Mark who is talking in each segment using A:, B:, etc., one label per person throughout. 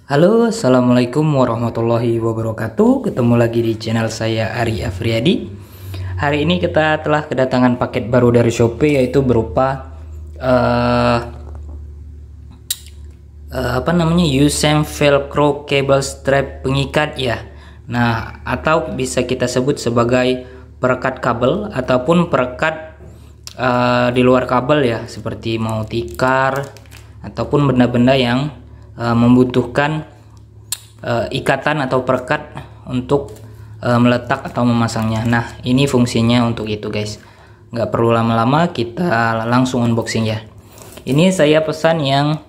A: Halo, assalamualaikum warahmatullahi wabarakatuh. Ketemu lagi di channel saya Ari Afriyadi. Hari ini kita telah kedatangan paket baru dari Shopee, yaitu berupa USM Velcro cable strap pengikat ya. Nah, atau bisa kita sebut sebagai perekat kabel ataupun perekat di luar kabel ya, seperti mau tikar ataupun benda-benda yang membutuhkan ikatan atau perekat untuk meletak atau memasangnya. Nah, ini fungsinya untuk itu guys. Nggak perlu lama-lama, kita langsung unboxing ya. Ini saya pesan yang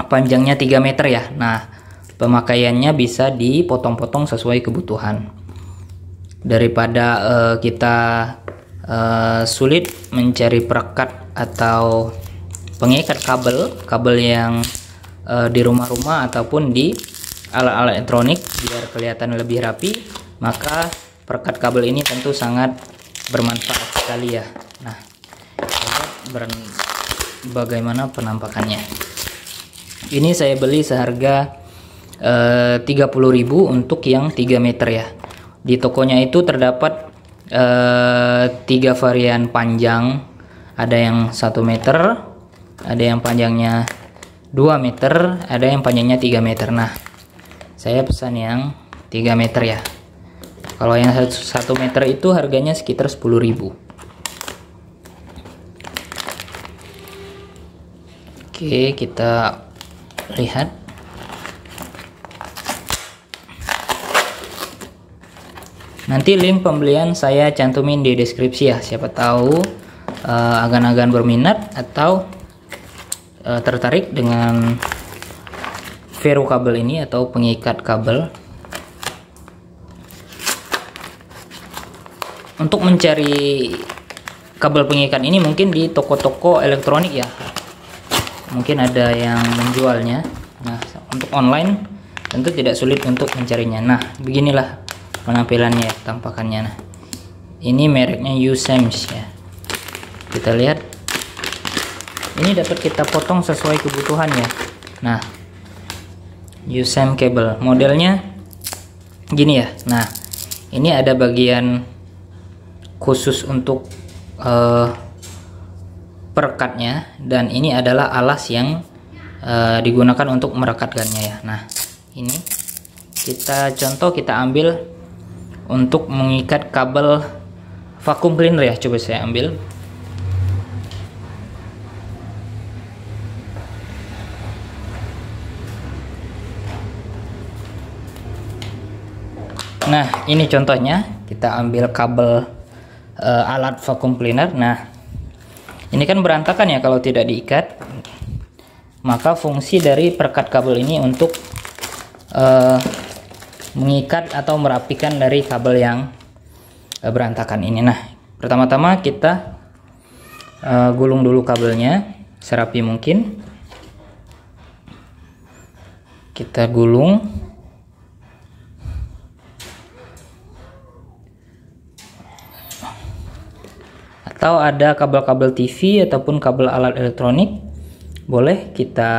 A: panjangnya 3 meter ya. Nah, pemakaiannya bisa dipotong-potong sesuai kebutuhan. Daripada kita sulit mencari perekat atau pengikat kabel yang di rumah-rumah ataupun di alat-alat elektronik biar kelihatan lebih rapi, maka perekat kabel ini tentu sangat bermanfaat sekali ya. Nah, bagaimana penampakannya? Ini saya beli seharga 30.000 untuk yang 3 meter ya. Di tokonya itu terdapat 3 varian panjang, ada yang 1 meter, ada yang panjangnya 2 meter, ada yang panjangnya 3 meter. Nah, saya pesan yang 3 meter ya. Kalau yang 1 meter itu harganya sekitar 10.000. Oke, kita lihat. Nanti link pembelian saya cantumin di deskripsi ya. Siapa tahu agan-agan berminat atau tertarik dengan Vero kabel ini atau pengikat kabel. Untuk mencari kabel pengikat ini mungkin di toko-toko elektronik ya, mungkin ada yang menjualnya. Nah, untuk online tentu tidak sulit untuk mencarinya. Nah, beginilah penampilannya ya, tampakannya. Nah, ini mereknya USM ya. Kita lihat, ini dapat kita potong sesuai kebutuhannya. Nah, USM cable modelnya gini ya. Nah, ini ada bagian khusus untuk perekatnya, dan ini adalah alas yang digunakan untuk merekatkannya ya. Nah, ini kita ambil untuk mengikat kabel vacuum cleaner ya. Coba saya ambil. Nah, ini contohnya, kita ambil kabel alat vacuum cleaner. Nah, ini kan berantakan ya kalau tidak diikat. Maka fungsi dari perekat kabel ini untuk mengikat atau merapikan dari kabel yang berantakan ini. Nah, pertama-tama kita gulung dulu kabelnya serapi mungkin. Kita gulung. Atau ada kabel-kabel TV ataupun kabel alat elektronik, boleh kita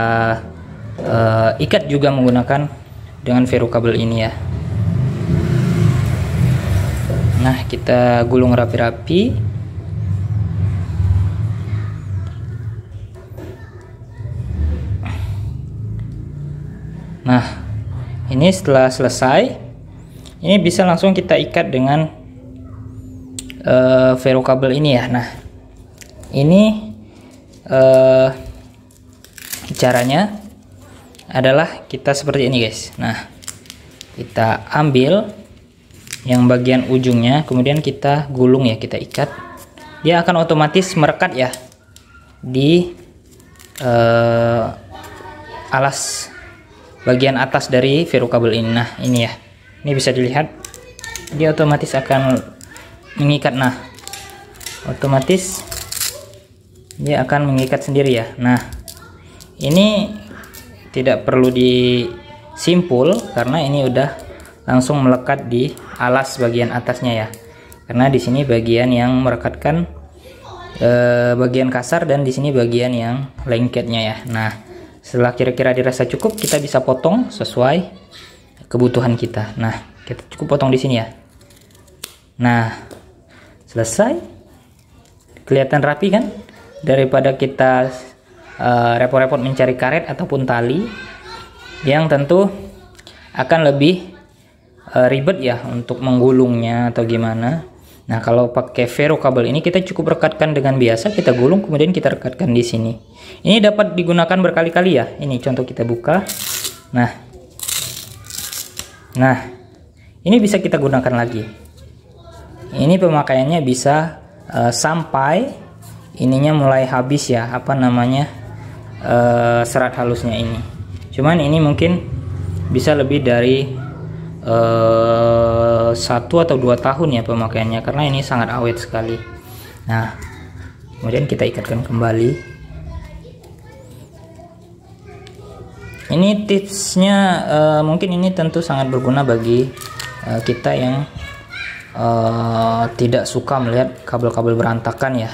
A: ikat juga menggunakan dengan Vero kabel ini ya. Nah, kita gulung rapi-rapi. Nah, ini setelah selesai, ini bisa langsung kita ikat dengan Vero kabel ini ya. Nah, ini caranya adalah kita seperti ini guys. Nah, kita ambil yang bagian ujungnya, kemudian kita gulung ya, kita ikat. Dia akan otomatis merekat ya di alas bagian atas dari Vero kabel ini. Nah, ini ya, ini bisa dilihat, dia otomatis akan mengikat. Nah, otomatis dia akan mengikat sendiri ya. Nah, ini tidak perlu disimpul karena ini udah langsung melekat di alas bagian atasnya ya. Karena di sini bagian yang merekatkan bagian kasar dan di sini bagian yang lengketnya ya. Nah, Setelah kira-kira dirasa cukup, kita bisa potong sesuai kebutuhan kita. Nah, kita cukup potong di sini ya. Nah, selesai. Kelihatan rapi kan? Daripada kita repot-repot mencari karet ataupun tali, yang tentu akan lebih ribet ya untuk menggulungnya atau gimana. Nah, kalau pakai Vero kabel ini kita cukup rekatkan dengan biasa, kita gulung kemudian kita rekatkan di sini. Ini dapat digunakan berkali-kali ya. Ini contoh kita buka. Nah, ini bisa kita gunakan lagi. Ini pemakaiannya bisa sampai ininya mulai habis ya, serat halusnya ini. Cuman ini mungkin bisa lebih dari 1 atau 2 tahun ya pemakaiannya, karena ini sangat awet sekali. Nah, kemudian kita ikatkan kembali. Ini tipsnya, mungkin ini tentu sangat berguna bagi kita yang tidak suka melihat kabel-kabel berantakan ya,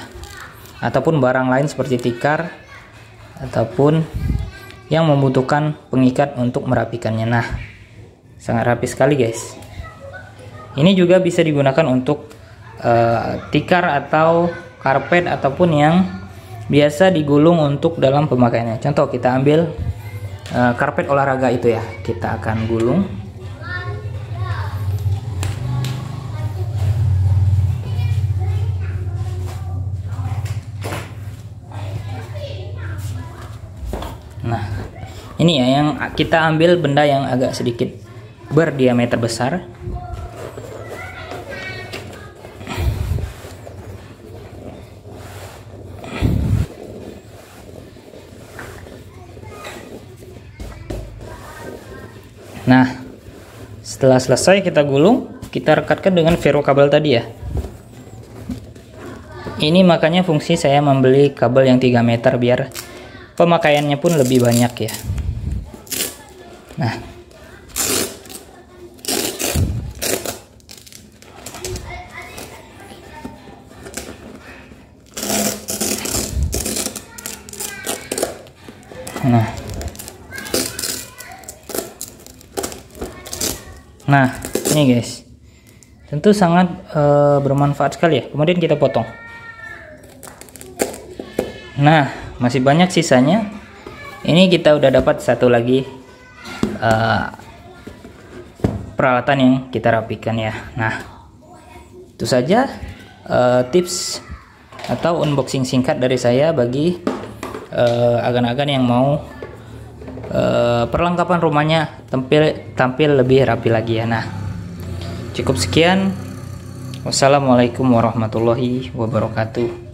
A: ataupun barang lain seperti tikar, ataupun yang membutuhkan pengikat untuk merapikannya. Nah, sangat rapi sekali guys. Ini juga bisa digunakan untuk tikar atau karpet, ataupun yang biasa digulung untuk dalam pemakaiannya. Contoh, kita ambil karpet olahraga itu ya, kita akan gulung. Nah, ini ya yang kita ambil benda yang agak sedikit berdiameter besar. Nah, setelah selesai kita gulung, kita rekatkan dengan Vero kabel tadi ya. Ini makanya fungsi saya membeli kabel yang 3 meter biar pemakaiannya pun lebih banyak ya. Nah, ini guys, tentu sangat bermanfaat sekali ya. Kemudian kita potong. Nah, masih banyak sisanya. Ini kita udah dapat satu lagi peralatan yang kita rapikan ya. Nah, itu saja tips atau unboxing singkat dari saya bagi agan-agan yang mau perlengkapan rumahnya tampil lebih rapi lagi ya. Nah, cukup sekian. Wassalamualaikum warahmatullahi wabarakatuh.